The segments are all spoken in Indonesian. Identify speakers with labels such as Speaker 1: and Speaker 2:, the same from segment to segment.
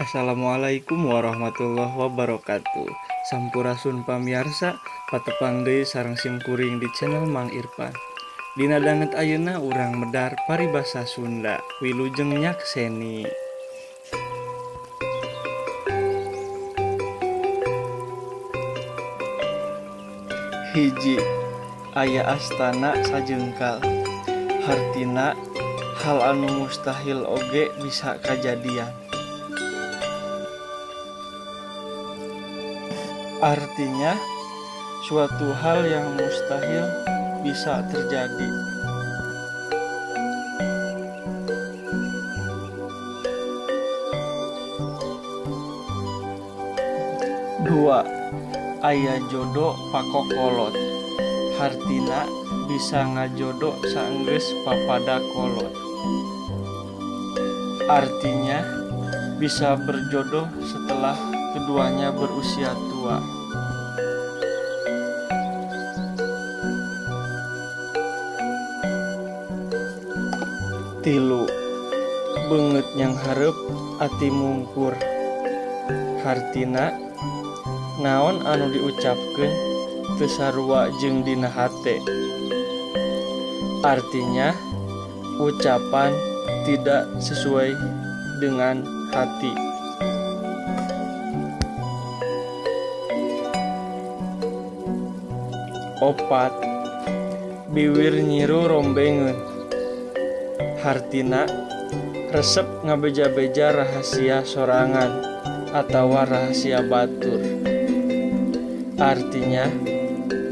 Speaker 1: Assalamualaikum warahmatullahi wabarakatuh. Sampurasun pamiarsa patepang deui sareng simkuring di channel Mang Irfan. Dina danget ayeuna urang medar paribasa Sunda wilujeng nyakseni. Hiji, aya astana sajengkal. Hartina hal anu mustahil oge bisa kajadian. Artinya, suatu hal yang mustahil bisa terjadi. Dua, aya jodoh pakokolot. Hartina bisa ngajodo saenggeus papada kolot. Artinya, bisa berjodoh setelah keduanya berusia tua. Tilu, beungeut nyang hareup ati mungkur. Hartina naon anu diucapkeun teu sarua jeung dina hate. Artinya ucapan tidak sesuai dengan hati. Opat, biwir nyiru rombengeun. Hartina resep ngabeja-beja rahasia sorangan atawa rahasia batur. Artinya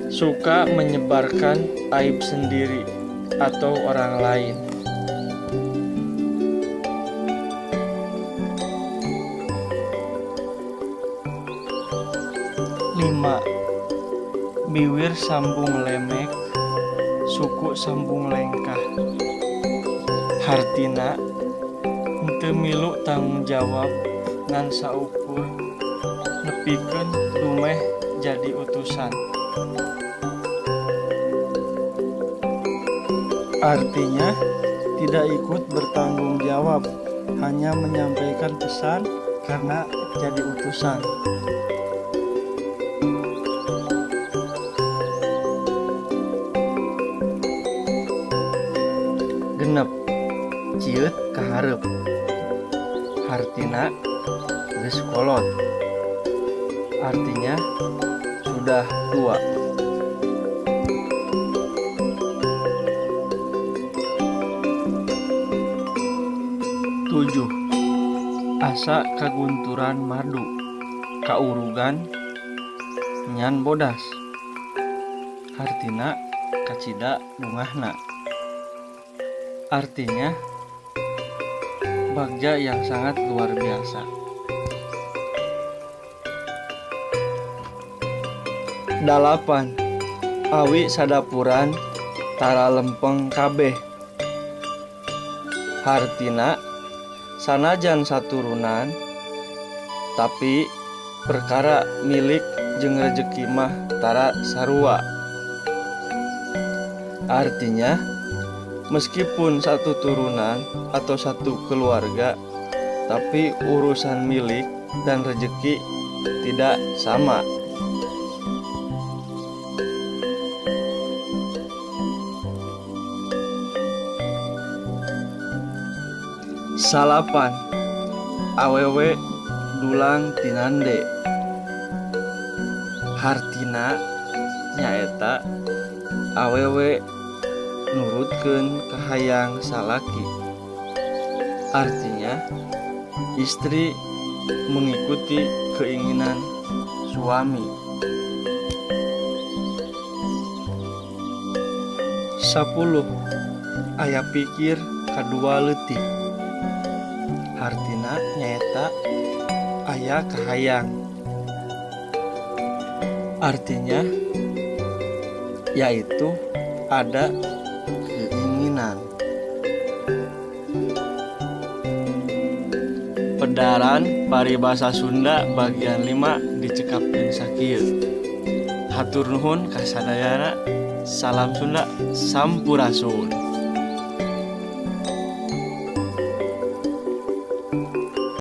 Speaker 1: suka menyebarkan aib sendiri atau orang lain. Lima, biwir sambung lemek, suku sambung lengkah. Hartina henteu milu tanggung jawab ngan saukur nepikeun dumeh jadi utusan. Artinya tidak ikut bertanggung jawab, hanya menyampaikan pesan karena jadi utusan. Genep, cieut kahareup. Hartina geus kolot. Artinya sudah tua. Tujuh, asa kagunturan madu, kaurugan nyan bodas. Hartina kacida bungahna. Artinya bagja yang sangat luar biasa. Dalapan, awi sadapuran tara lempeng kabeh. Hartina sanajan saturunan tapi perkara milik jeung rejeki mah tara sarua. Artinya meskipun satu turunan atau satu keluarga, tapi urusan milik dan rejeki tidak sama. Salapan, awewe dulang tinande. Hartina nyaeta awewe nurutkeun kahayang salaki. Artinya istri mengikuti keinginan suami. 10, aya pikir kadua leutik. Hartina nyaeta aya kahayang. Artinya yaitu ada keinginan. Pedaran paribasa Sunda bagian 5 dicekapkeun sakieu. Hatur nuhun kasadayana. Salam Sunda, sampurasun.